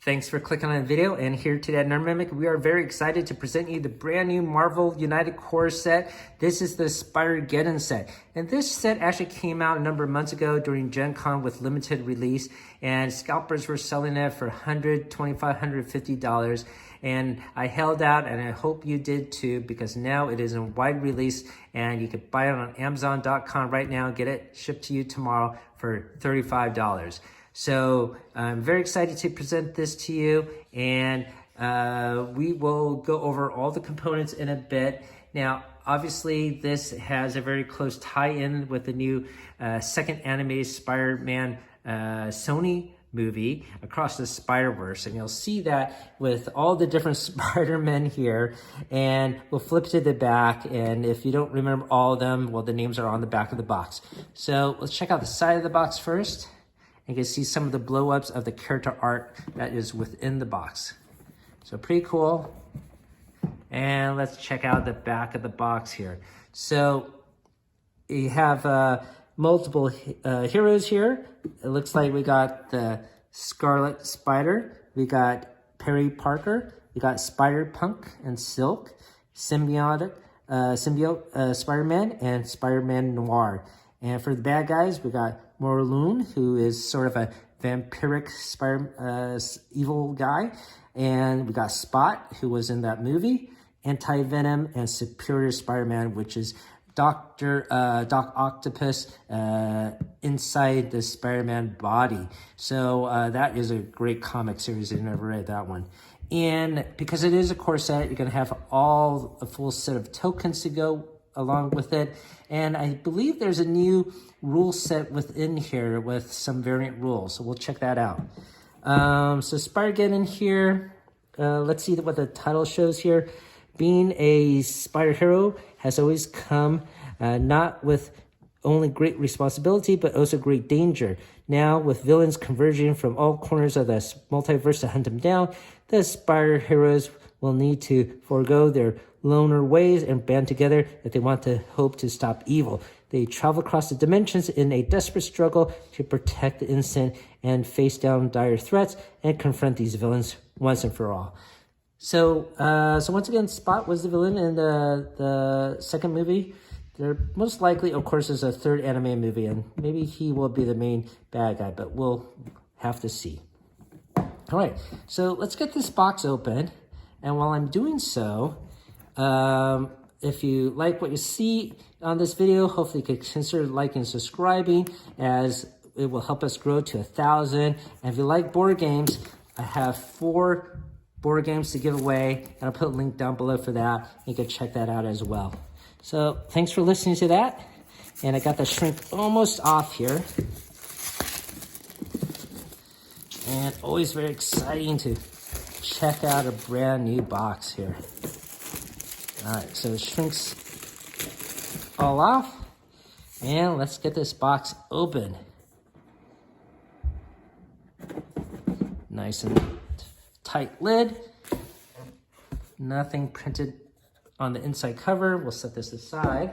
Thanks for clicking on the video, and here today at Nerd Mimic, we are very excited to present you the brand new Marvel United Core set. This is the Spider-Geddon set, and this set actually came out a number of months ago during Gen Con with limited release, and scalpers were selling it for $125, $150, and I held out, and I hope you did too, because now it is in wide release, and you can buy it on Amazon.com right now and get it shipped to you tomorrow for $35. So I'm very excited to present this to you, and we will go over all the components in a bit. Now, obviously, this has a very close tie-in with the new second animated Spider-Man Sony movie, Across the Spider-Verse, and you'll see that with all the different Spider-Men here. And we'll flip to the back, and if you don't remember all of them, well, the names are on the back of the box. So let's check out the side of the box first. You can see some of the blow-ups of the character art that is within the box. So pretty cool. And let's check out the back of the box here. So you have multiple heroes here. It looks like we got the Scarlet Spider, we got Perry Parker, we got Spider-Punk and Silk, Symbiote Spider-Man, and Spider-Man Noir. And for the bad guys, we got Morlun, who is sort of a vampiric evil guy. And we got Spot, who was in that movie, Anti-Venom, and Superior Spider-Man, which is Doc Octopus inside the Spider-Man body. So that is a great comic series if you never read that one. And because it is a core set, you're going to have a full set of tokens to go along with it. And I believe there's a new rule set within here with some variant rules. So we'll check that out. So Spider-Geddon here. Let's see what the title shows here. Being a spider hero has always come not with only great responsibility, but also great danger. Now, with villains converging from all corners of the multiverse to hunt them down, the spider heroes will need to forego their loner ways and band together if they want to hope to stop evil. They travel across the dimensions in a desperate struggle to protect the innocent and face down dire threats and confront these villains once and for all. So once again, Spot was the villain in the second movie. There most likely, of course, is a third anime movie, and maybe he will be the main bad guy, but we'll have to see. All right, so let's get this box open, and while I'm doing so, if you like what you see on this video, hopefully you could consider liking and subscribing, as it will help us grow to 1,000. And if you like board games, I have 4 board games to give away, and I'll put a link down below for that. You can check that out as well. So thanks for listening to that. And I got the shrink almost off here. And always very exciting to check out a brand new box here. All right, so it shrinks all off, and let's get this box open. Nice and tight lid. Nothing printed on the inside cover. We'll set this aside.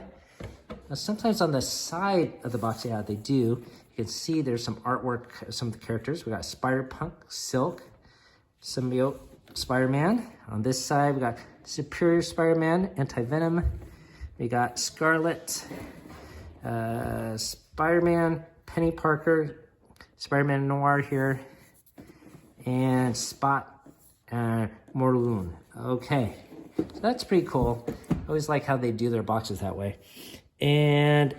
Now, sometimes on the side of the box, yeah, they do. You can see there's some artwork of some of the characters. We got Spider-Punk, Silk, Symbiote Spider-Man. On this side, we got Superior Spider-Man, Anti-Venom. We got Scarlet Spider-Man, Penny Parker, Spider-Man Noir here, and Spot Morlun. Okay, so that's pretty cool. I always like how they do their boxes that way. And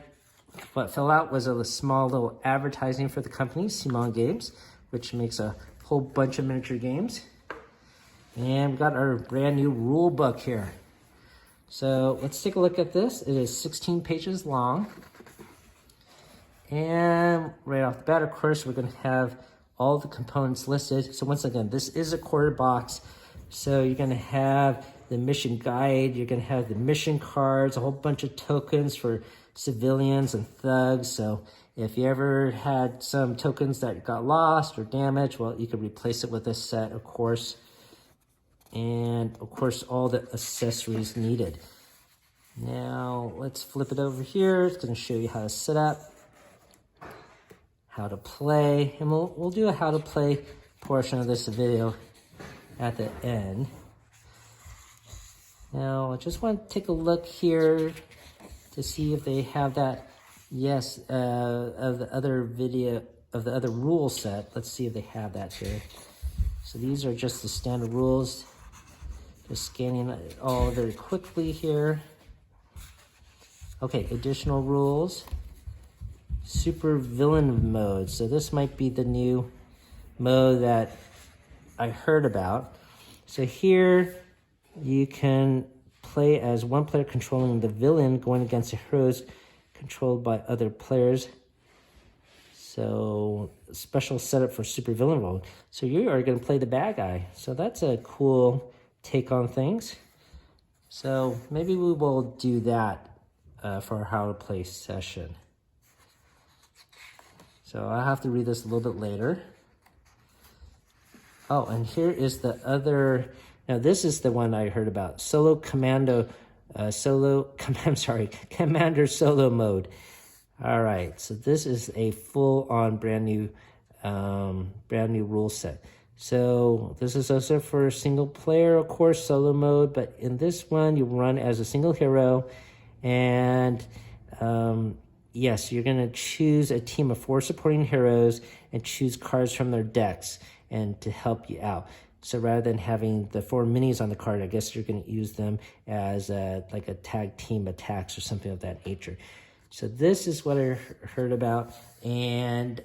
what fell out was a small little advertising for the company, Simon Games, which makes a whole bunch of miniature games. And we got our brand new rule book here. So let's take a look at this. It is 16 pages long. And right off the bat, of course, we're going to have all the components listed. So once again, this is a quarter box. So you're going to have the mission guide. You're going to have the mission cards, a whole bunch of tokens for civilians and thugs. So if you ever had some tokens that got lost or damaged, well, you could replace it with this set, of course. And of course, all the accessories needed. Now, let's flip it over here. It's going to show you how to set up, how to play, and we'll do a how to play portion of this video at the end. Now, I just want to take a look here to see if they have that, yes, of the other video, of the other rule set. Let's see if they have that here. So these are just the standard rules. Just scanning it all very quickly here. Okay, additional rules. Super villain mode. So this might be the new mode that I heard about. So here you can play as one player controlling the villain going against the heroes controlled by other players. So special setup for super villain mode. So you are going to play the bad guy. So that's a cool take on things. So maybe we will do that for our how to play session. So I'll have to read this a little bit later. Oh, and here is the other. Now this is the one I heard about. Commander solo mode. All right, so this is a full-on brand new rule set. So this is also for single player, of course, solo mode. But in this one, you run as a single hero, and yes, you're gonna choose a team of 4 supporting heroes and choose cards from their decks and to help you out. So rather than having the 4 minis on the card, I guess you're going to use them as like a tag team attacks or something of that nature. So this is what I heard about. And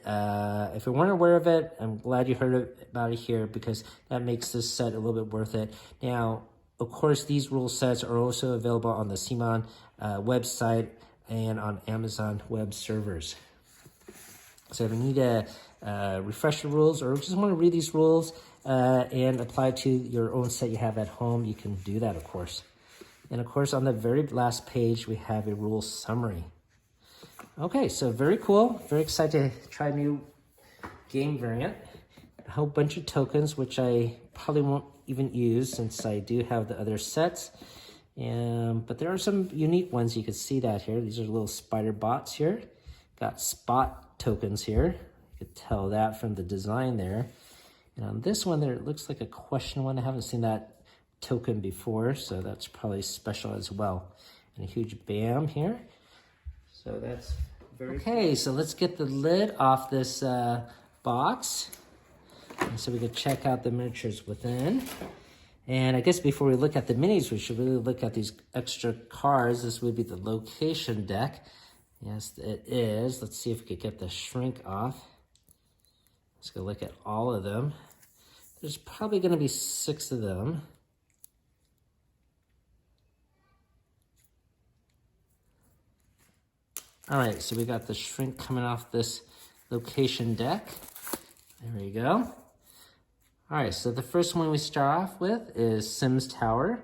if you weren't aware of it, I'm glad you heard about it here, because that makes this set a little bit worth it. Now, of course, these rule sets are also available on the CMON website and on Amazon web servers. So if you need to refresh the rules or just want to read these rules and apply to your own set you have at home, you can do that, of course. And of course, on the very last page, we have a rule summary. Okay, so very cool. Very excited to try a new game variant. A whole bunch of tokens, which I probably won't even use since I do have the other sets. But there are some unique ones. You can see that here. These are little spider bots here. Got spot tokens here. You could tell that from the design there. And on this one there, it looks like a question one. I haven't seen that token before, so that's probably special as well. And a huge BAM here. So that's very okay. So let's get the lid off this box, and so we can check out the miniatures within. And I guess before we look at the minis, we should really look at these extra cards. This would be the location deck. Yes, it is. Let's see if we could get the shrink off. Let's go look at all of them. There's probably going to be 6 of them. All right, so we got the shrink coming off this location deck. There we go. All right, so the first one we start off with is Sims Tower.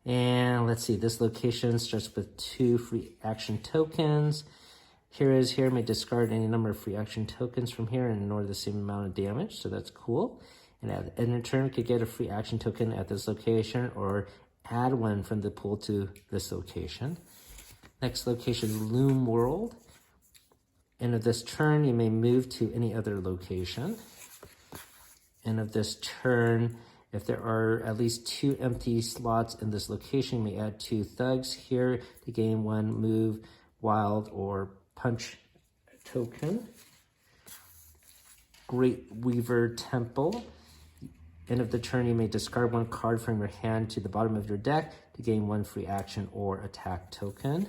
And let's see, this location starts with 2 free action tokens. Heroes here may discard any number of free action tokens from here and ignore the same amount of damage, so that's cool. And at the end of turn, could get a free action token at this location or add one from the pool to this location. Next location, Loom World. End of this turn, you may move to any other location. End of this turn, if there are at least 2 empty slots in this location, you may add 2 thugs here to gain 1 move, wild, or punch token. Great Weaver Temple. End of the turn, you may discard 1 card from your hand to the bottom of your deck to gain 1 free action or attack token.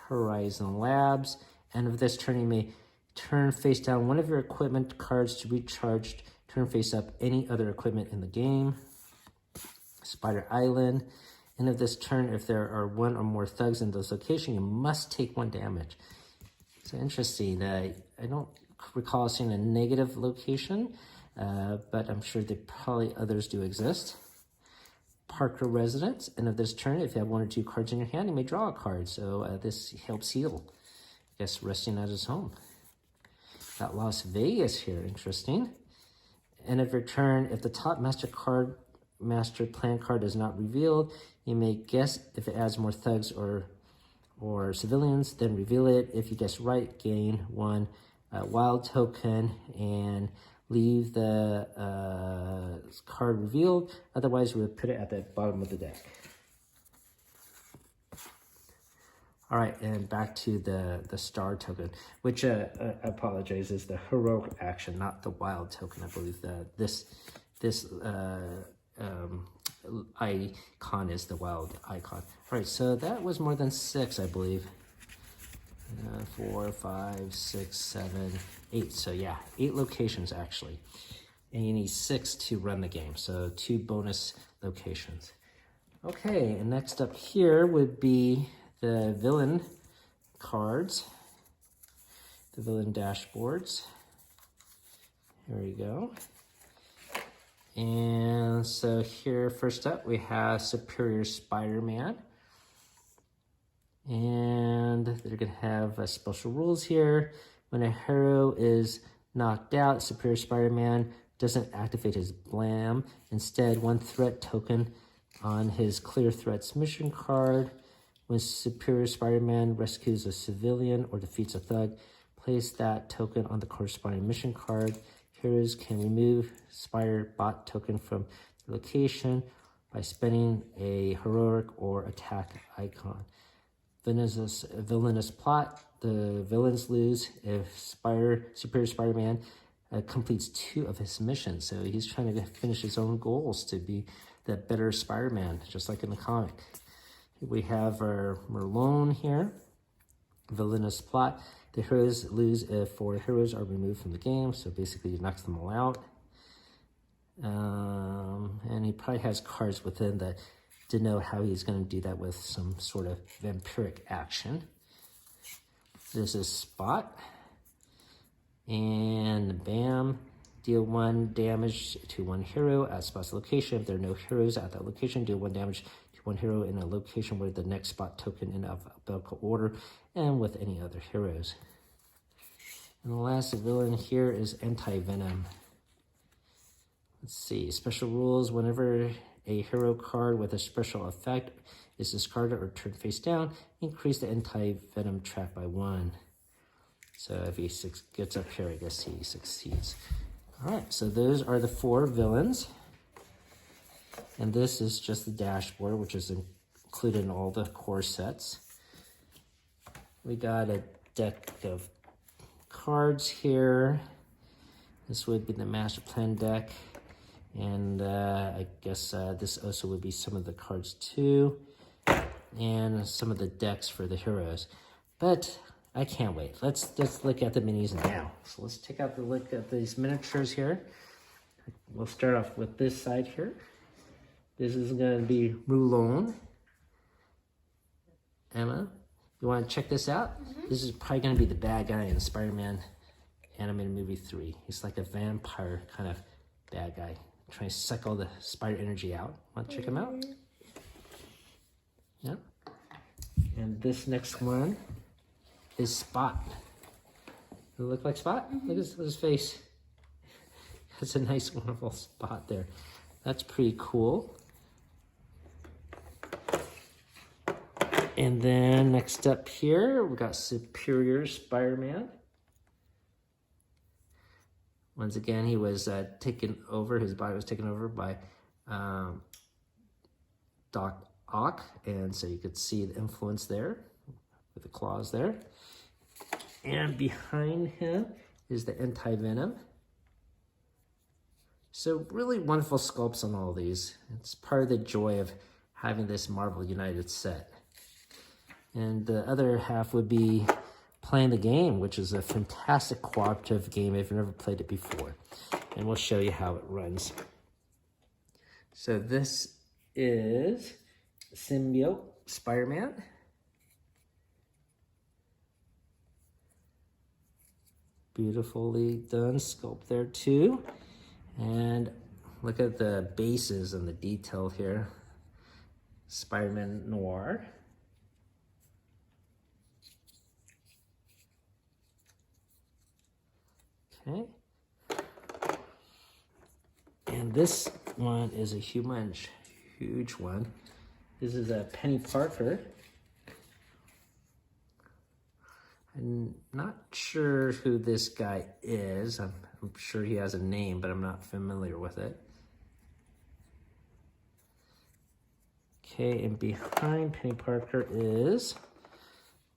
Horizon Labs. End of this turn, you may turn face down 1 of your equipment cards to recharge, turn face up any other equipment in the game. Spider Island. End of this turn, if there are 1 or more thugs in this location, you must take 1 damage. So interesting. I don't recall seeing a negative location, but I'm sure that probably others do exist. Parker Residence. End of this turn, if you have 1 or 2 cards in your hand, you may draw a card. So this helps heal. I guess resting at his home. Got Las Vegas here. Interesting. End of your turn, if the top master plan card is not revealed, you may guess if it adds more thugs or civilians, then reveal it. If you guess right, gain 1 wild token. And leave the card revealed. Otherwise, we would put it at the bottom of the deck. All right, and back to the star token, which I apologize, is the heroic action, not the wild token. I believe that this icon is the wild icon. All right, so that was more than 6, I believe. 4, 5, 6, 7, 8. So yeah, 8 locations actually. And you need 6 to run the game. So 2 bonus locations. Okay, and next up here would be the villain cards, the villain dashboards. Here we go. And so here, first up, we have Superior Spider-Man. And they're going to have special rules here. When a hero is knocked out, Superior Spider-Man doesn't activate his blam. Instead, 1 threat token on his Clear Threats mission card. When Superior Spider-Man rescues a civilian or defeats a thug, place that token on the corresponding mission card. Heroes can remove Spider-Bot token from the location by spending a heroic or attack icon. Villainous plot. The villains lose if Superior Spider-Man completes 2 of his missions. So he's trying to finish his own goals to be the better Spider-Man, just like in the comic. We have our Merlone here. Villainous plot. The heroes lose if 4 heroes are removed from the game. So basically he knocks them all out. And he probably has cards within that denote how he's going to do that with some sort of vampiric action. This is Spot. And bam. Deal 1 damage to 1 hero at Spot's location. If there are no heroes at that location, deal 1 damage to 1 hero in a location where the next Spot token in alphabetical order and with any other heroes. And the last villain here is Anti-Venom. Let's see, special rules. Whenever a hero card with a special effect is discarded or turned face down, increase the Anti-Venom track by 1. So if he gets up here, I guess he succeeds. All right, so those are the 4 villains. And this is just the dashboard, which is included in all the core sets. We got a deck of cards here. This would be the Master Plan deck. And I guess this also would be some of the cards too. And some of the decks for the heroes. But I can't wait. Let's look at the minis now. So let's take out the look at these miniatures here. We'll start off with this side here. This is going to be Merlone. Emma, you want to check this out? Mm-hmm. This is probably going to be the bad guy in Spider-Man animated movie 3. He's like a vampire kind of bad guy, trying to suck all the spider energy out. Want to check him out? Yeah. And this next one is Spot. Does it look like Spot? Mm-hmm. Look at his face. That's a nice, wonderful spot there. That's pretty cool. And then next up here, we got Superior Spider-Man. Once again, he was taken over, his body was taken over by Doc Ock, and so you could see the influence there with the claws there. And behind him is the Anti-Venom. So really wonderful sculpts on all these. It's part of the joy of having this Marvel United set. And the other half would be playing the game, which is a fantastic cooperative game if you've never played it before. And we'll show you how it runs. So this is Symbiote Spider-Man. Beautifully done sculpt there too. And look at the bases and the detail here. Spider-Man Noir. Okay. And this one is a huge one. This is a Penny Parker. I'm not sure who this guy is. I'm I'm sure he has a name, but I'm not familiar with it. Okay, and behind Penny Parker is,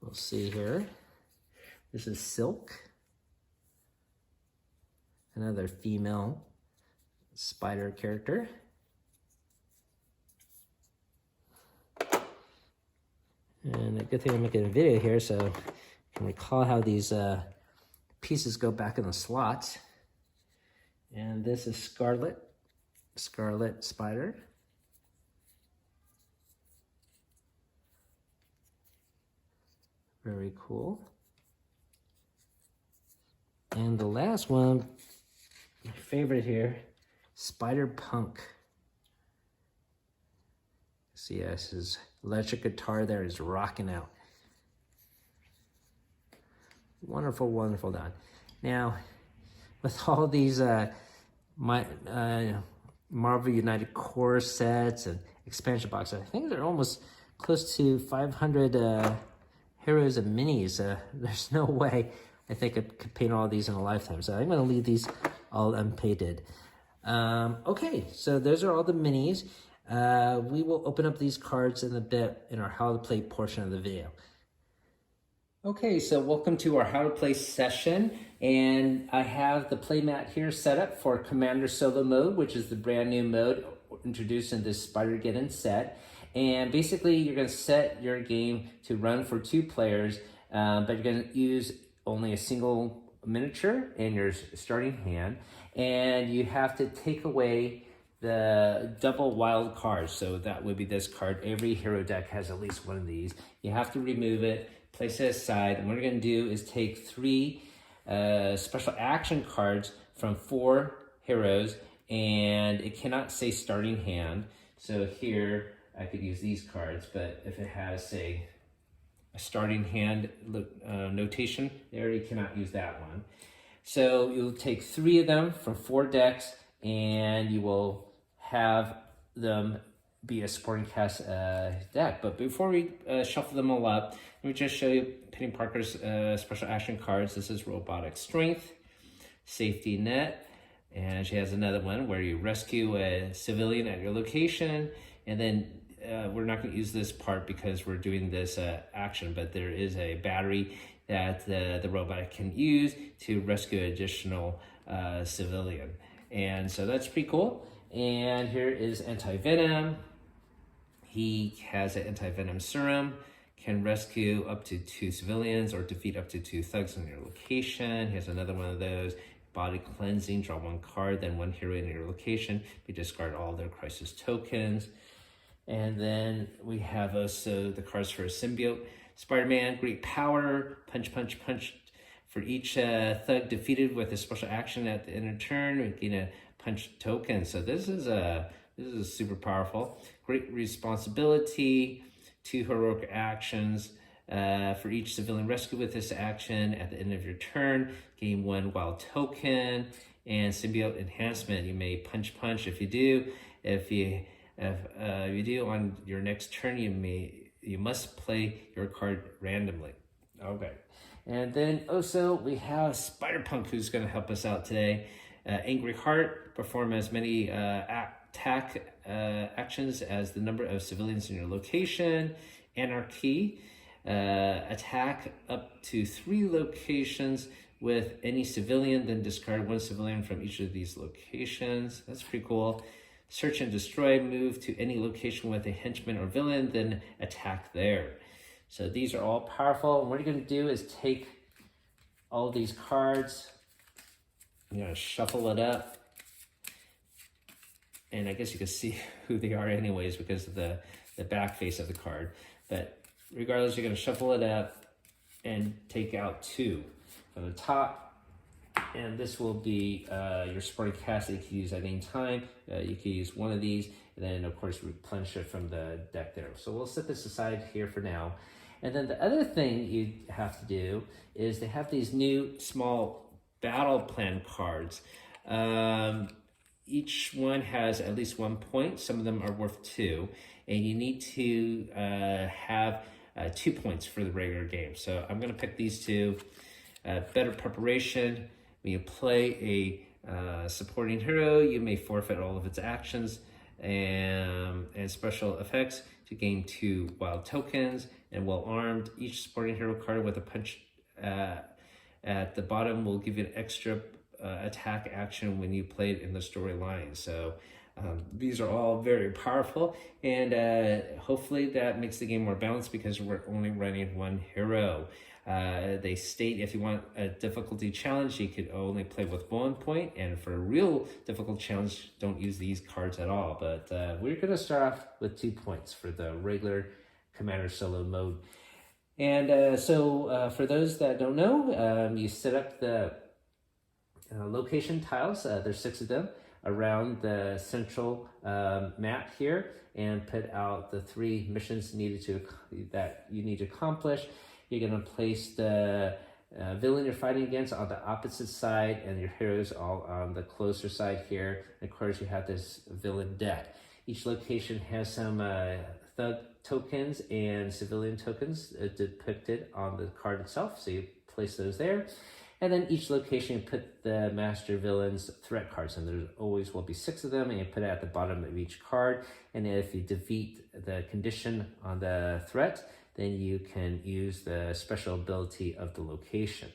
we'll see here, this is Silk, another female spider character. And a good thing I'm making a video here so I can recall how these pieces go back in the slots. And this is Scarlet Spider. Very cool. And the last one, my favorite here, Spider-Punk. See, yes, his electric guitar there is rocking out. Wonderful, wonderful done. Now, with all these Marvel United Core sets and expansion boxes, I think they're almost close to 500 heroes and minis. There's no way I think I could paint all these in a lifetime. So I'm going to leave these all unpainted. Okay, so those are all the minis. We will open up these cards in a bit in our how to play portion of the video. Okay, so welcome to our how to play session, and I have the playmat here set up for Commander Solo mode, which is the brand new mode introduced in this Spider-Geddon set. And basically you're going to set your game to run for 2 players, but you're going to use only a single miniature in your starting hand, and you have to take away the double wild cards. So that would be this card. Every hero deck has at least one of these. You have to remove it, place it aside, and what we're going to do is take 3 special action cards from 4 heroes, and it cannot say starting hand. So here I could use these cards, but if it has, say, a starting hand notation there, you cannot use that one. So you'll take 3 of them from 4 decks, and you will have them be a supporting cast deck. But before we shuffle them all up, let me just show you Penny Parker's special action cards. This is Robotic Strength, Safety Net, and she has another one where you rescue a civilian at your location. And then we're not going to use this part because we're doing this action, but there is a battery that the robot can use to rescue an additional civilian. And so that's pretty cool. And here is Anti-Venom. He has an anti-venom serum, can rescue up to 2 civilians or defeat up to 2 thugs in your location. He has another one of those. Body cleansing, draw 1 card, then 1 hero in your location. We discard all their crisis tokens. And then we have also the cards for a symbiote. Spider-Man, great power, punch, punch, punch. For each thug defeated with a special action at the end of turn, we gain a punch token. So this is super powerful. Great responsibility, 2 heroic actions. For each civilian rescue with this action at the end of your turn, gain 1 wild token. And symbiote enhancement, you may punch punch. If you do, if you do on your next turn, you must play your card randomly. Okay. And then also we have Spider-Punk, who's going to help us out today. Angry Heart, perform as many attack actions as the number of civilians in your location. Anarchy, attack up to 3 locations with any civilian, then discard 1 civilian from each of these locations. That's pretty cool. Search and destroy, move to any location with a henchman or villain, then attack there. So these are all powerful. And what you're going to do is take all of these cards, you're going to shuffle it up. And I guess you can see who they are anyways because of the back face of the card. But regardless, you're going to shuffle it up and take out 2 from the top. And this will be your supporting cast that you can use at any time. You can use 1 of these, and then of course replenish it from the deck there. So we'll set this aside here for now. And then the other thing you have to do is they have these new small battle plan cards. Each one has at least 1 point. Some of them are worth 2, and you need to have 2 points for the regular game. So I'm going to pick these 2. Better preparation, When you play a supporting hero, you may forfeit all of its actions and special effects to gain 2 wild tokens. And while armed, each supporting hero card with a punch at the bottom will give you an extra attack action when you play it in the storyline. So these are all very powerful, and hopefully that makes the game more balanced because we're only running 1 hero. They state if you want a difficulty challenge, you could only play with 1 point, and for a real difficult challenge, don't use these cards at all. But we're going to start off with 2 points for the regular Commander Solo mode. And so for those that don't know, you set up the location tiles, there's 6 of them, around the central map here, and put out the 3 missions that you need to accomplish. You're going to place the villain you're fighting against on the opposite side, and your heroes all on the closer side here. And of course, you have this villain deck. Each location has some thug tokens and civilian tokens depicted on the card itself, so you place those there. And then each location, you put the master villain's threat cards, and there always will be 6 of them, and you put it at the bottom of each card. And if you defeat the condition on the threat, then you can use the special ability of the location.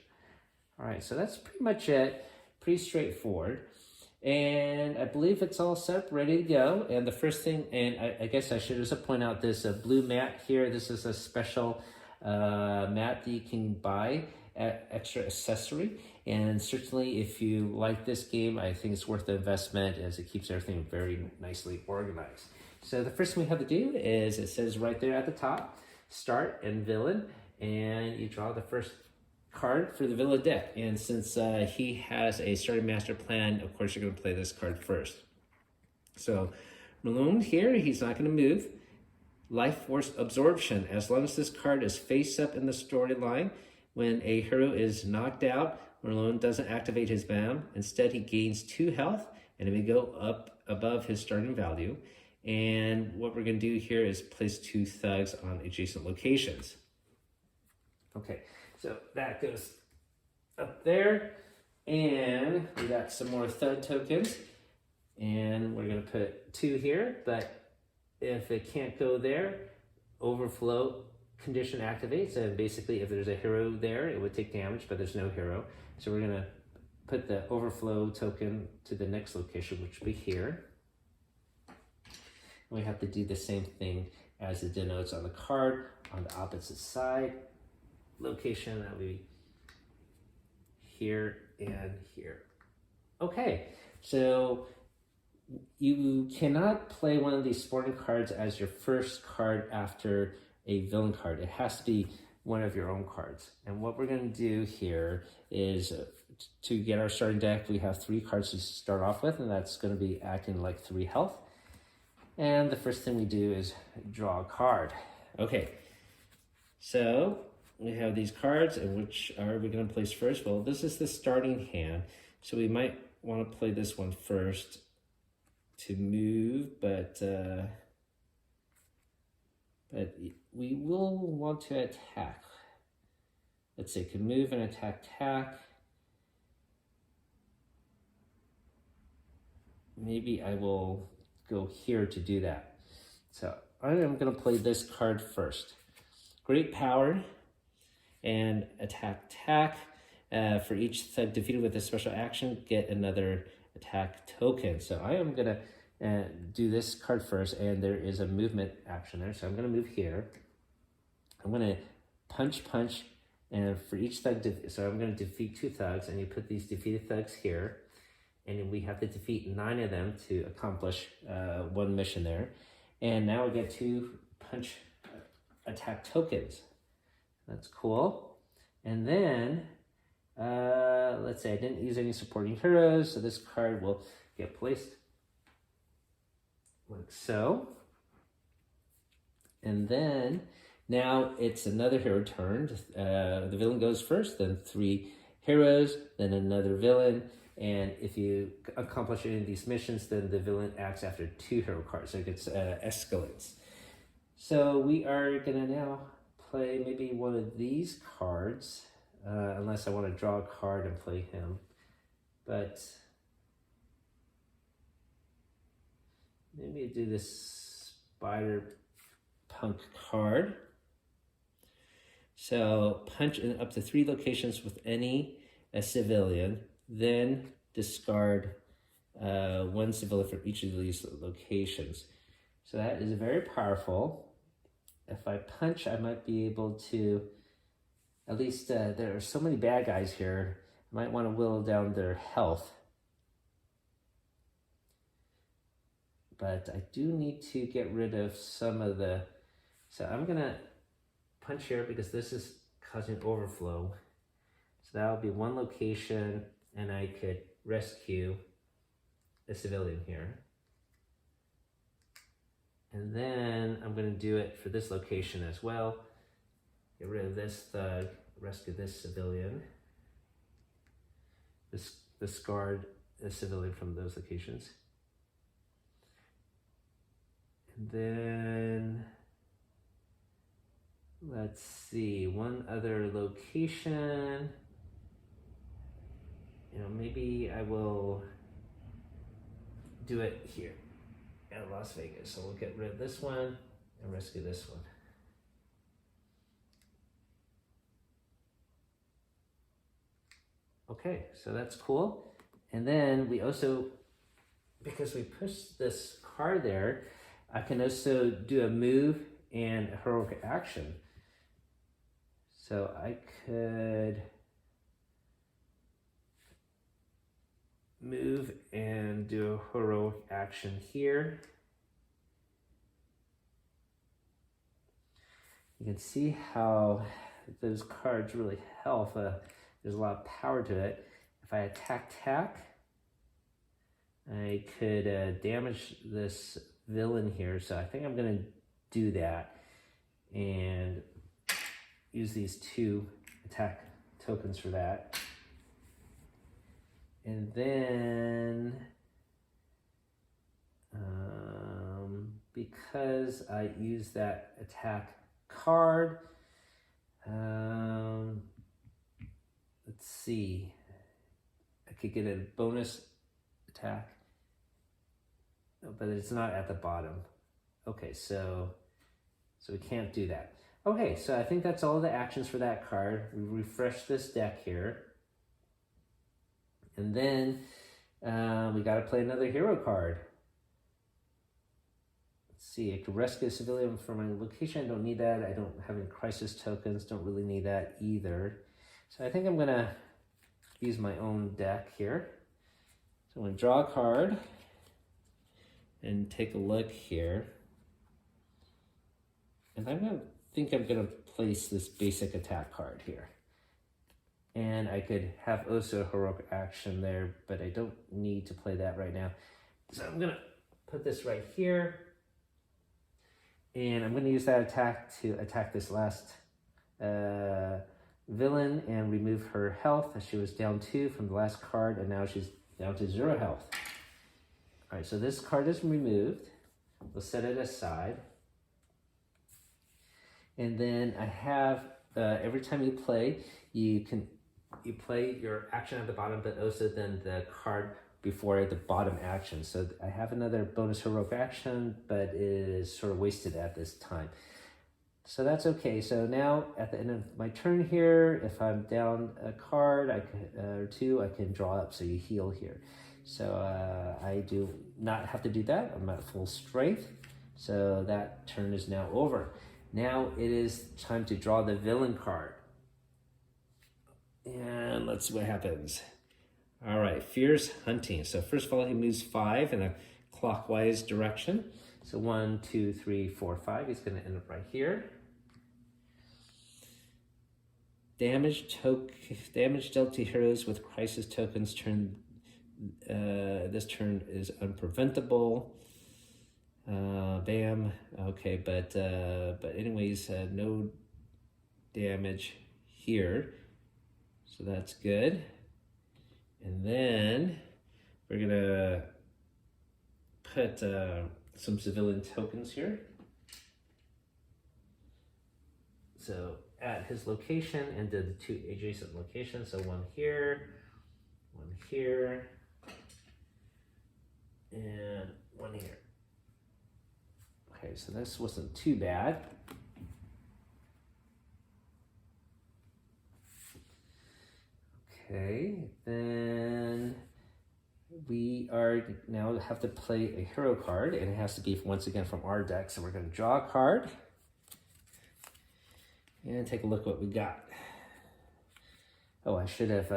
All right, so that's pretty much it. Pretty straightforward. And I believe it's all set up, ready to go. And the first thing, and I guess I should just point out this blue mat here. This is a special mat that you can buy extra accessory, and certainly if you like this game, I think it's worth the investment as it keeps everything very nicely organized. So the first thing we have to do is, it says right there at the top, start and villain, and you draw the first card for the villain deck. And since he has a starting master plan, of course you're going to play this card first. So Malone here, he's not going to move. Life Force Absorption. As long as this card is face up in the storyline, when a hero is knocked out, Malone doesn't activate his BAM. Instead, he gains 2 health, and it may go up above his starting value. And what we're going to do here is place 2 thugs on adjacent locations. Okay, so that goes up there, and we got some more thug tokens, and we're going to put 2 here, but if it can't go there, overflow condition activates, and basically if there's a hero there, it would take damage, but there's no hero. So we're going to put the overflow token to the next location, which will be here. We have to do the same thing as it denotes on the card on the opposite side. Location that we here and here. Okay, so you cannot play one of these sporting cards as your first card after a villain card. It has to be one of your own cards. And what we're going to do here is to get our starting deck, we have 3 cards to start off with, and that's going to be acting like 3 health. And the first thing we do is draw a card. Okay, so we have these cards, and which are we going to place first? Well, this is the starting hand, so we might want to play this one first to move, but we will want to attack. Let's say can move and attack. Maybe I will go here to do that. So I am going to play this card first. Great power and attack. For each thug defeated with a special action, get another attack token. So I am going to do this card first, and there is a movement action there. So I'm going to move here. I'm going to punch, and for each thug, so I'm going to defeat 2 thugs, and you put these defeated thugs here, and we have to defeat 9 of them to accomplish 1 mission there. And now we get 2 punch attack tokens. That's cool. And then, let's say I didn't use any supporting heroes, so this card will get placed like so. And then, now it's another hero turn. The villain goes first, then 3 heroes, then another villain. And if you accomplish any of these missions, then the villain acts after 2 hero cards, so it gets escalates. So we are gonna now play maybe one of these cards, unless I want to draw a card and play him. but maybe do this Spider-Punk card. So punch in up to 3 locations with any civilian, then discard 1 civilian from each of these locations. So that is very powerful. If I punch, I might be able to, at least there are so many bad guys here, I might want to whittle down their health. But I do need to get rid of some of the, so I'm gonna punch here because this is causing overflow. So that'll be 1 location, and I could rescue a civilian here. And then I'm gonna do it for this location as well. Get rid of this thug, rescue this civilian. Discard a civilian from those locations. And then, let's see, 1 other location. You know, maybe I will do it here at Las Vegas. So we'll get rid of this one and rescue this one. Okay, so that's cool. And then we also, because we pushed this card there, I can also do a move and a heroic action. So I could move and do a heroic action here. You can see how those cards really help. There's a lot of power to it. If I attack, I could damage this villain here. So I think I'm gonna do that and use these 2 attack tokens for that. And then, because I use that attack card, let's see, I could get a bonus attack, but it's not at the bottom. Okay, so we can't do that. Okay, so I think that's all the actions for that card. We refresh this deck here. And then we gotta play another hero card. Let's see, I could rescue a civilian from my location. I don't need that. I don't have any crisis tokens. Don't really need that either. So I think I'm gonna use my own deck here. So I'm gonna draw a card and take a look here. And I'm gonna place this basic attack card here. And I could have also a heroic action there, but I don't need to play that right now. So I'm gonna put this right here. And I'm gonna use that attack to attack this last villain and remove her health. She was down 2 from the last card, and now she's down to 0 health. All right, so this card is removed. We'll set it aside. And then I have, every time you play, you play your action at the bottom, but also then the card before the bottom action. So I have another bonus heroic action, but it is sort of wasted at this time. So that's okay. So now at the end of my turn here, if I'm down a card or 2, I can draw up, so you heal here. So I do not have to do that. I'm at full strength. So that turn is now over. Now it is time to draw the villain card. And let's see what happens. All right, Fierce Hunting. So first of all, he moves 5 in a clockwise direction. So 1, 2, 3, 4, 5. He's going to end up right here. Damage dealt to heroes with crisis tokens this turn is unpreventable. Bam. Okay, but anyways, no damage here. So that's good. And then we're gonna put some civilian tokens here. So at his location and the 2 adjacent locations. So 1 here, one here, and one here. Okay, so this wasn't too bad. Okay, then we are now have to play a hero card, and it has to be once again from our deck. So we're going to draw a card and take a look what we got. Oh, I should have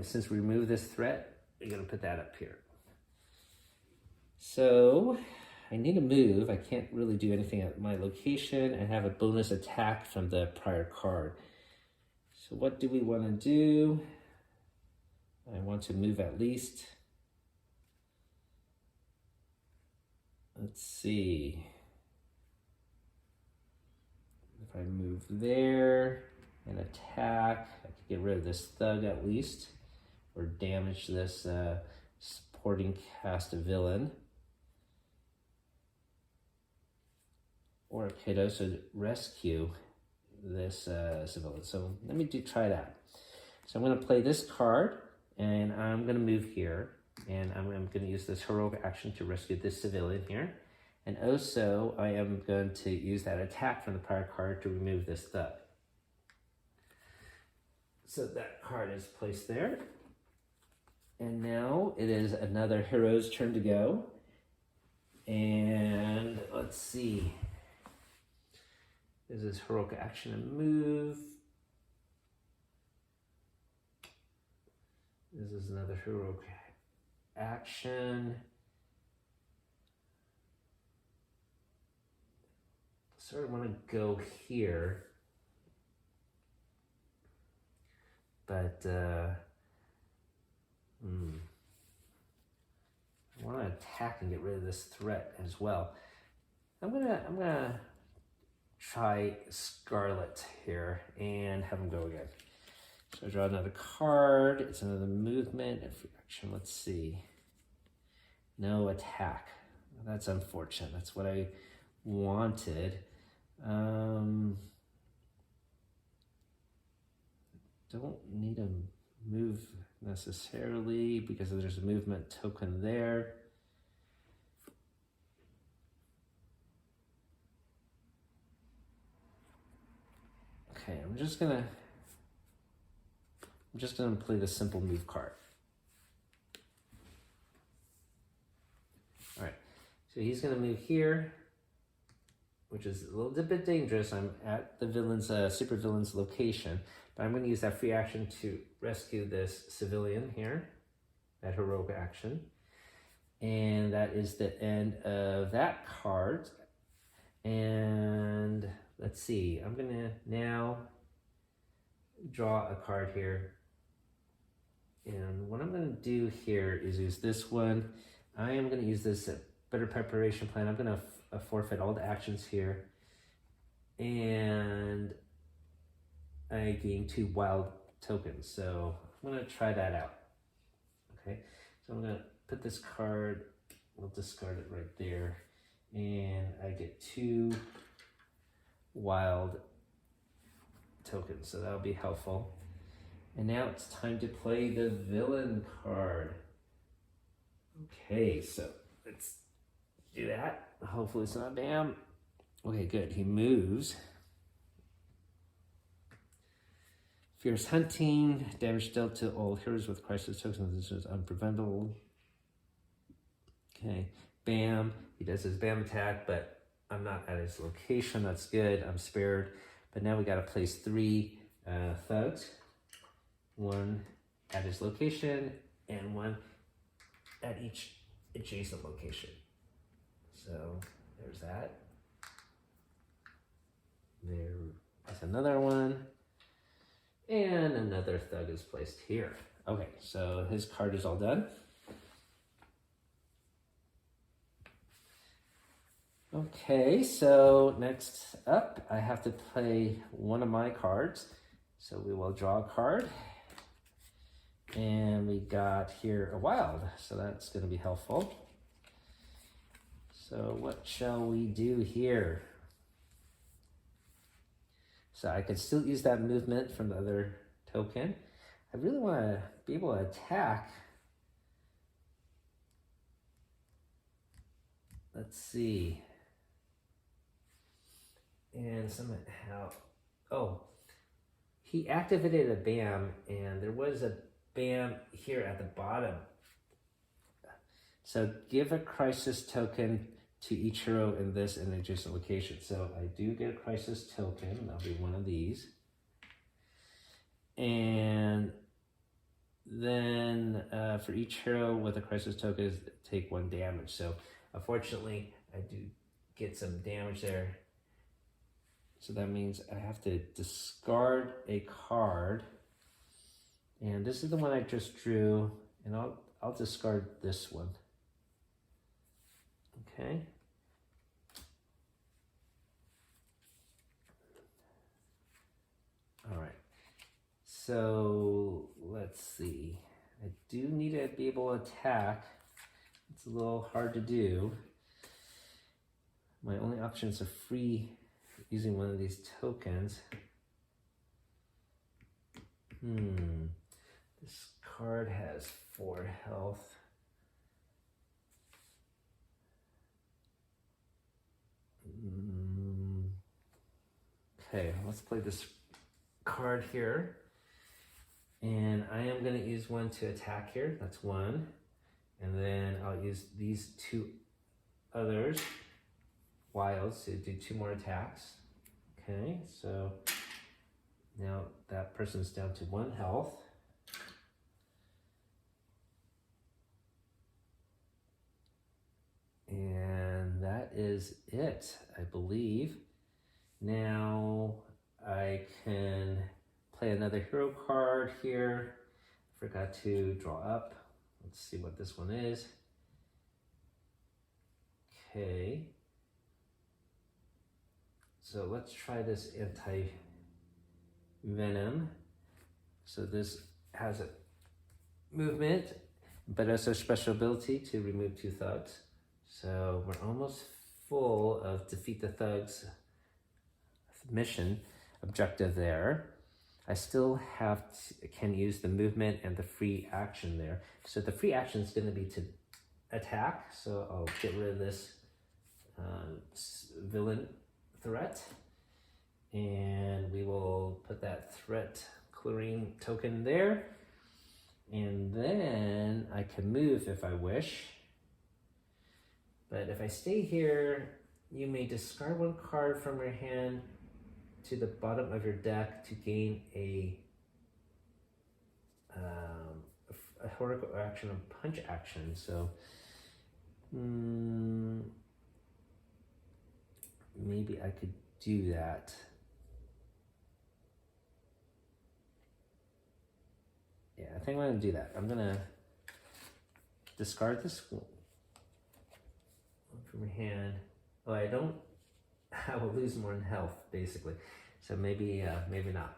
since we removed this threat, we're going to put that up here. So I need to move. I can't really do anything at my location. I have a bonus attack from the prior card. So what do we want to do? I want to move at least. Let's see. If I move there and attack, I could get rid of this thug at least, or damage this supporting cast of villain. Or I could also rescue this civilian. So let me try that. So I'm going to play this card, and I'm going to move here, and I'm going to use this heroic action to rescue this civilian here. And also, I am going to use that attack from the prior card to remove this thug. So that card is placed there. And now it is another hero's turn to go. And let's see. This is heroic action and move. This is another heroic action. Sort of want to go here, but I want to attack and get rid of this threat as well. I'm gonna try Scarlet here and have him go again. So I draw another card. It's another movement and free action. Let's see. No attack. That's unfortunate. That's what I wanted. Don't need a move necessarily because there's a movement token there. Okay, I'm just gonna play the simple move card. All right, so he's gonna move here, which is a little bit dangerous. I'm at the villain's, super villain's location, but I'm gonna use that free action to rescue this civilian here, that heroic action. And that is the end of that card. And let's see, I'm gonna now draw a card here. And what I'm gonna do here is use this one. I am gonna use this better preparation plan. I'm gonna forfeit all the actions here, and I gain 2 wild tokens. So I'm gonna try that out. Okay, so I'm gonna put this card, we'll discard it right there, and I get 2 wild tokens, so that'll be helpful. And now it's time to play the villain card. Okay, so let's do that. Hopefully it's not Bam. Okay, good. He moves. Fierce hunting. Damage dealt to all heroes with crisis tokens. This is unpreventable. Okay, Bam. He does his Bam attack, but I'm not at his location. That's good. I'm spared. But now we got to place 3 thugs. 1 at his location and 1 at each adjacent location. So there's that. There's another one. And another thug is placed here. Okay, so his card is all done. Okay, so next up, I have to play one of my cards. So we will draw a card. And we got here a wild, so that's going to be helpful. So what shall we do here? So I could still use that movement from the other token. I really want to be able to attack. Let's see. And somehow, oh, he activated a BAM, and there was a BAM here at the bottom. So give a crisis token to each hero in this and adjacent location. So I do get a crisis token. That'll be one of these. And then for each hero with a crisis token, take 1 damage. So unfortunately, I do get some damage there. So that means I have to discard a card. And this is the one I just drew, and I'll discard this one. Okay. All right. So let's see. I do need to be able to attack. It's a little hard to do. My only options are free using one of these tokens. This card has 4 health. Okay, let's play this card here. And I am going to use 1 to attack here. That's 1. And then I'll use these 2 others, wilds, to do 2 more attacks. Okay, so now that person's down to 1 health. And that is it, I believe. Now I can play another hero card here. Forgot to draw up. Let's see what this one is. Okay. So let's try this anti-venom. So this has a movement, but also special ability to remove 2 thugs. So we're almost full of defeat the thugs mission objective there. I still can use the movement and the free action there. So the free action is going to be to attack. So I'll get rid of this villain threat, and we will put that threat clearing token there. And then I can move if I wish. But if I stay here, you may discard 1 card from your hand to the bottom of your deck to gain a heroic action, a punch action. So maybe I could do that. Yeah, I think I'm going to do that. I'm going to discard this one from your hand. Oh, I will lose more in health, basically. So maybe not.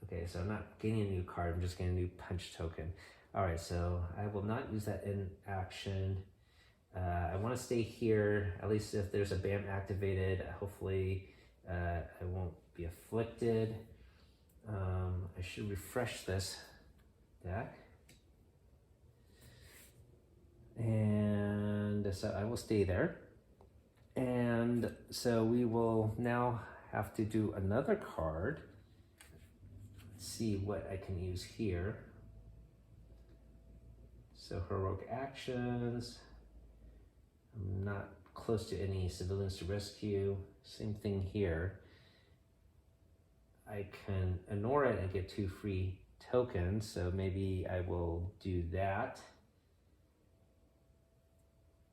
Okay, so I'm not getting a new card, I'm just getting a new punch token. All right, so I will not use that in action. I want to stay here, at least if there's a BAM activated. Hopefully I won't be afflicted. I should refresh this deck. And so I will stay there. And so we will now have to do another card. Let's see what I can use here. So heroic actions. I'm not close to any civilians to rescue. Same thing here. I can ignore it and get 2 free tokens. So maybe I will do that.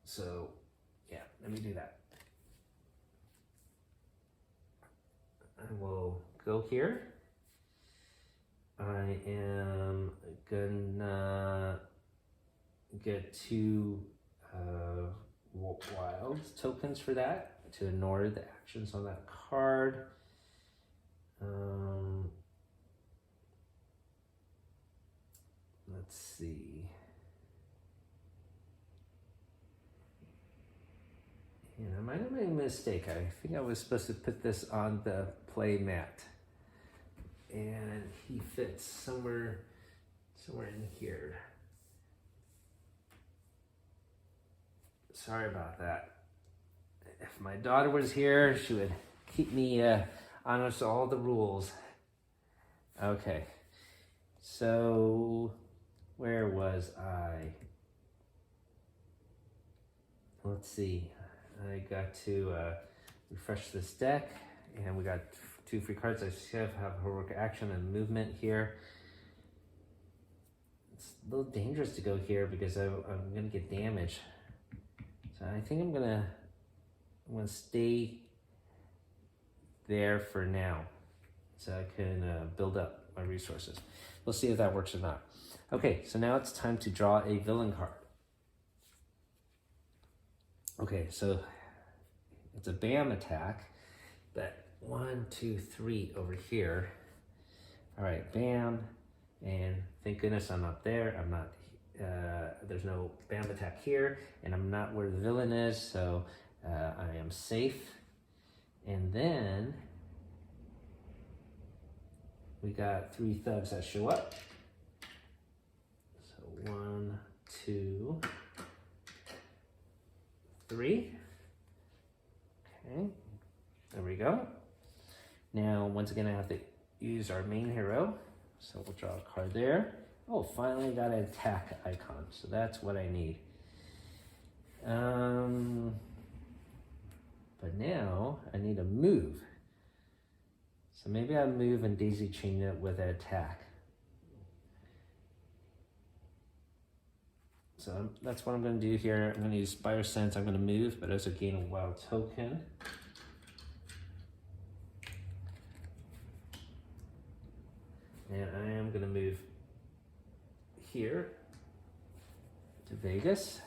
So yeah, let me do that. I will go here. I am gonna get 2 wild tokens for that to ignore the actions on that card. Let's see. And I might have made a mistake. I think I was supposed to put this on the play mat. And he fits somewhere somewhere in here. Sorry about that. If my daughter was here, she would keep me honest to all the rules. Okay, so where was I? Let's see. I got to refresh this deck, and we got 2 free cards. I should have heroic action and movement here. It's a little dangerous to go here because I'm gonna get damaged. So I think I'm gonna stay there for now, so I can build up my resources. We'll see if that works or not. Okay, so now it's time to draw a villain card. Okay, so it's a BAM attack, but 1, 2, 3 over here. All right, BAM, and thank goodness I'm not there. I'm not, there's no BAM attack here, and I'm not where the villain is, so I am safe. And then we got 3 thugs that show up. So 1, 2, 3. Okay, there we go. Now, once again, I have to use our main hero. So we'll draw a card there. Oh, finally got an attack icon. So that's what I need. But now I need a move. So maybe I move and daisy chain it with an attack. So that's what I'm going to do here. I'm going to use Spider Sense. I'm going to move, but also gain a wild token. And I am going to move here to Vegas.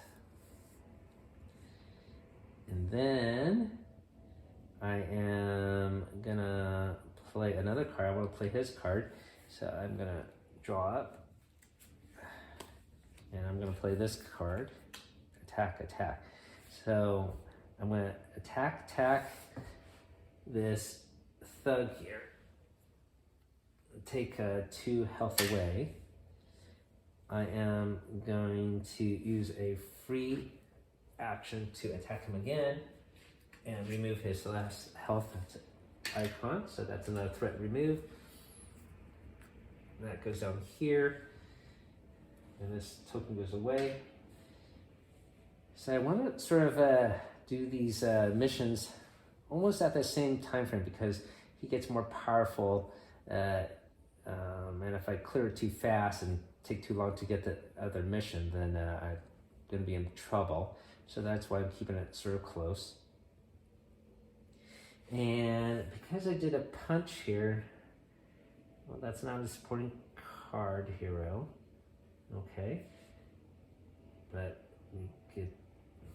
And then I am going to play another card. I want to play his card. So I'm going to draw up. And I'm going to play this card, attack, attack. So I'm going to attack this thug here. Take 2 health away. I am going to use a free action to attack him again and remove his last health icon. So that's another threat removed. That goes down here. And this token goes away. So I want to sort of do these missions almost at the same time frame because he gets more powerful. And if I clear it too fast and take too long to get the other mission, then I'm going to be in trouble. So that's why I'm keeping it sort of close. And because I did a punch here, well, that's not a supporting card hero. Okay, but we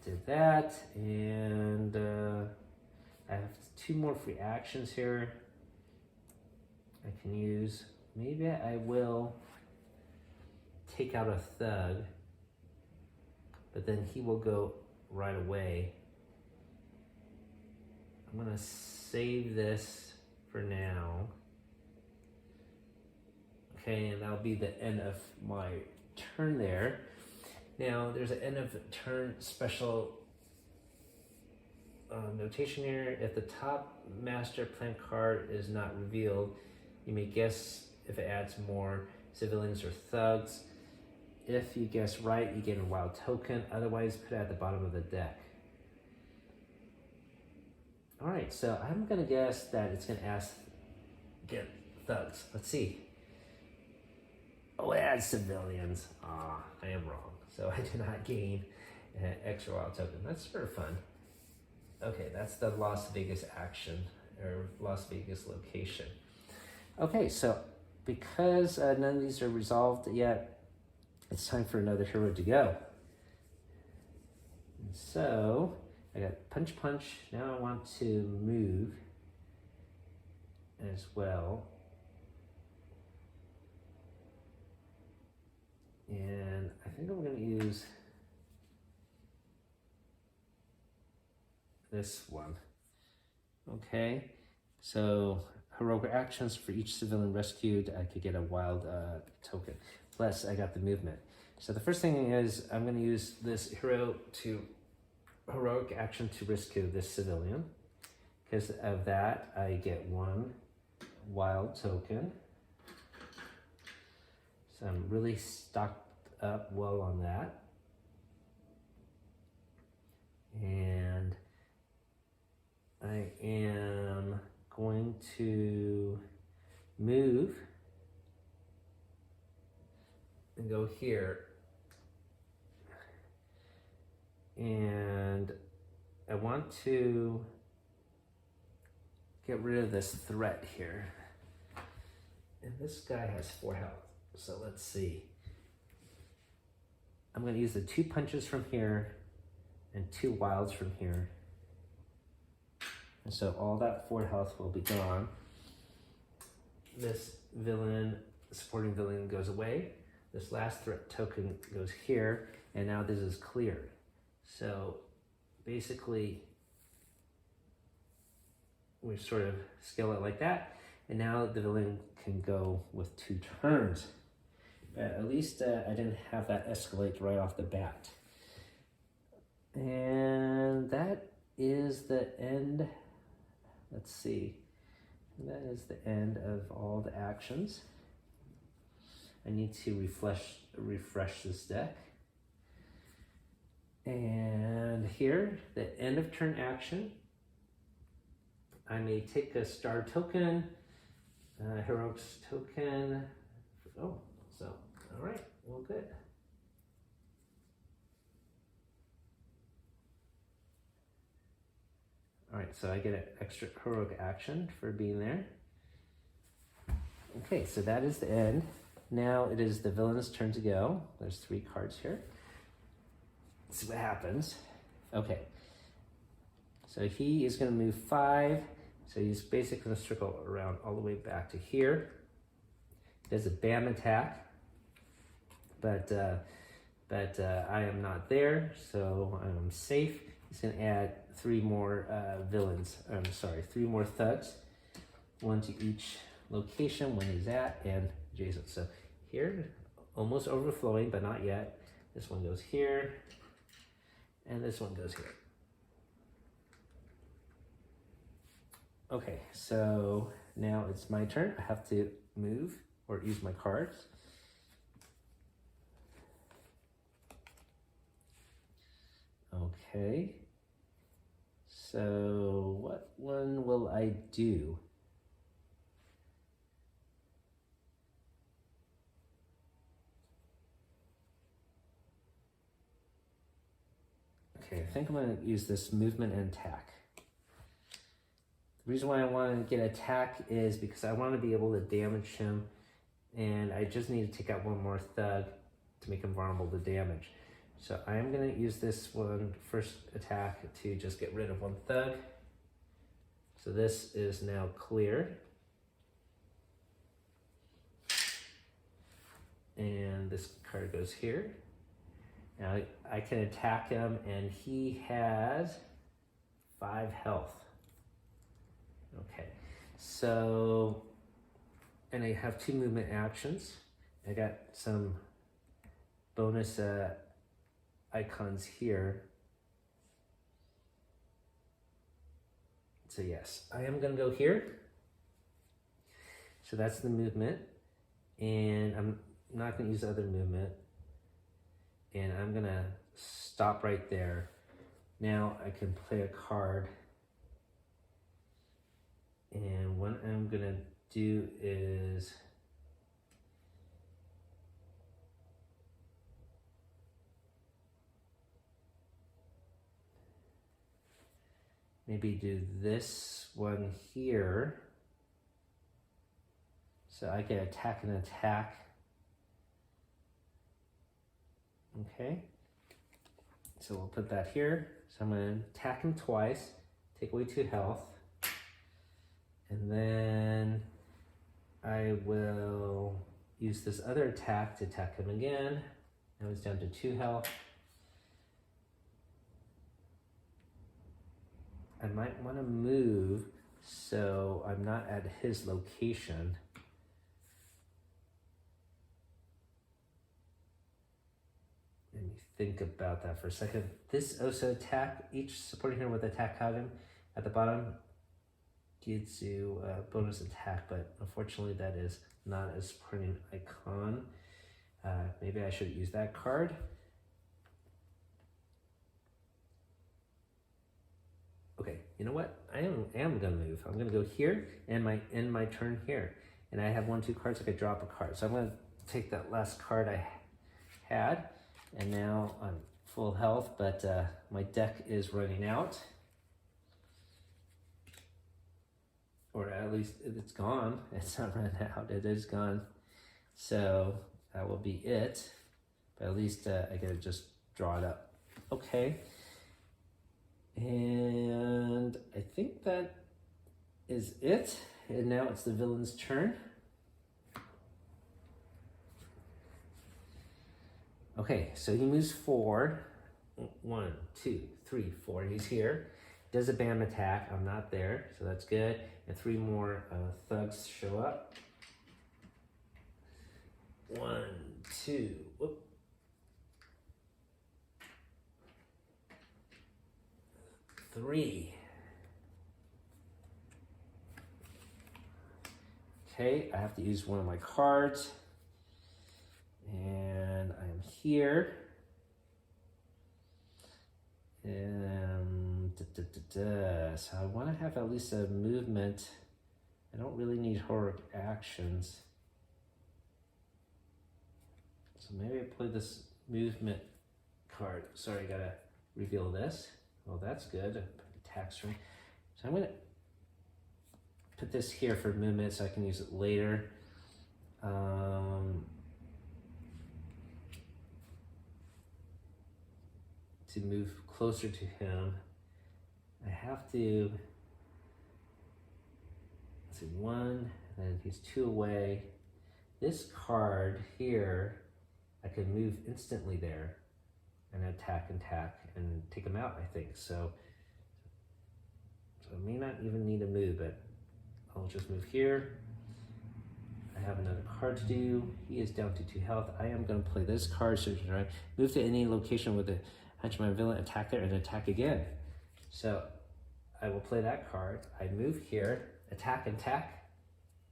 did that, and I have 2 more free actions here I can use. Maybe I will take out a thug, but then he will go right away. I'm gonna save this for now. Okay, and that'll be the end of my turn there. Now there's an end of turn special notation here. If the top master plan card is not revealed, you may guess if it adds more civilians or thugs. If you guess right, you get a wild token. Otherwise, put it at the bottom of the deck. All right, so I'm gonna guess that it's gonna ask get thugs. Let's see. Oh, it adds civilians. I am wrong. So I do not gain an extra wild token. That's sort of fun. Okay, that's the Las Vegas action, or Las Vegas location. Okay, so because none of these are resolved yet, it's time for another hero to go. And so I got punch, punch. Now I want to move as well. And I think I'm going to use this one. Okay, so heroic actions for each civilian rescued, I could get a wild token. plus I got the movement. So the first thing is I'm going to use this heroic action to rescue this civilian. Because of that, I get 1 wild token. So I'm really stocked up well on that. And I am going to move and go here. And I want to get rid of this threat here. And this guy has 4 health. So let's see. I'm going to use the 2 punches from here and 2 wilds from here. And so all that 4 health will be gone. This villain, supporting villain, goes away. This last threat token goes here, and now this is cleared. So basically, we sort of scale it like that, and now the villain can go with 2 turns. At least I didn't have that escalate right off the bat. And that is the end. Let's see. That is the end of all the actions. I need to refresh this deck. And here, the end of turn action. I may take a star token, heroics token. Oh, so, all right, well, good. All right, so I get an extra heroic action for being there. Okay, so that is the end. Now it is the villain's turn to go. There's 3 cards here. Let's see what happens. Okay, so he is going to move 5. So he's basically going to circle around all the way back to here. He does a BAM attack, but I am not there, so I'm safe. He's going to add 3 more villains. 3 more thugs. 1 to each location when he's at and adjacent. So here, almost overflowing, but not yet. This one goes here, and this one goes here. Okay, so now it's my turn. I have to move or use my cards. Okay. So what one will I do? Okay, I think I'm going to use this movement and attack. The reason why I want to get attack is because I want to be able to damage him, and I just need to take out 1 more thug to make him vulnerable to damage. So I am going to use this one first attack to just get rid of 1 thug. So this is now clear. And this card goes here. Now I can attack him, and he has 5 health. Okay, so, and I have 2 movement actions. I got some bonus icons here. So yes, I am gonna go here. So that's the movement, and I'm not gonna use the other movement. And I'm gonna stop right there. Now I can play a card. And what I'm gonna do is maybe do this one here. So I can attack and attack. Okay, so we'll put that here. So I'm gonna attack him twice, take away 2 health. And then I will use this other attack to attack him again. Now he's down to 2 health. I might want to move so I'm not at his location. think about that for a second. This also attack, each supporting hero with attack icon at the bottom gives you a bonus attack, but unfortunately that is not a supporting icon. Maybe I should use that card. Okay, you know what? I am gonna move. I'm gonna go here and end my turn here. And I have 1, 2 cards, I could drop a card. So I'm gonna take that last card I had, and now I'm full health, but my deck is running out. Or at least it's gone. It's not run out, it is gone. So that will be it. But at least I gotta just draw it up. Okay. And I think that is it. And now it's the villain's turn. Okay, so he moves 4. 1, 2, 3, 4. He's here. Does a BAM attack. I'm not there, so that's good. And 3 more thugs show up. 1, 2. Whoop. 3. Okay, I have to use one of my cards. And I'm here. And so I want to have at least a movement. I don't really need heroic actions. So maybe I play this movement card. Sorry, I gotta reveal this. Oh, that's good. Attack string. So I'm gonna put this here for movement so I can use it later. To move closer to him, I have to, let's see, 1, and then he's 2 away. This card here, I can move instantly there and attack and take him out, I think. So I may not even need to move, but I'll just move here. I have another card to do. He is down to 2 health. I am going to play this card, so I move to any location with the henchman villain, attack there, and attack again. So I will play that card. I move here, attack, and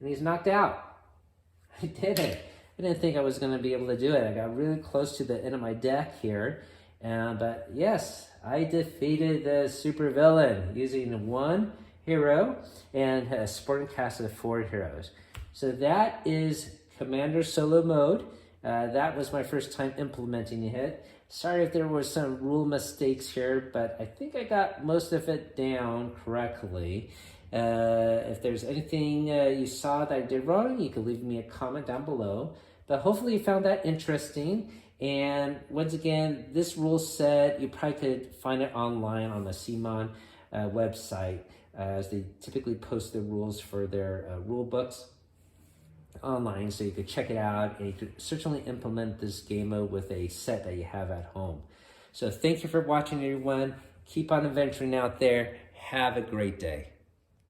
he's knocked out. I did it. I didn't think I was going to be able to do it. I got really close to the end of my deck here. But yes, I defeated the super villain using 1 hero and a supporting cast of 4 heroes. So that is Commander Solo Mode. That was my first time implementing it. Sorry if there were some rule mistakes here, but I think I got most of it down correctly. If there's anything you saw that I did wrong, you can leave me a comment down below. But hopefully you found that interesting. And once again, this rule set, you probably could find it online on the CMON website, as they typically post the rules for their rule books online, so you could check it out, and you could certainly implement this game mode with a set that you have at home. So thank you for watching, everyone. Keep on adventuring out there. Have a great day.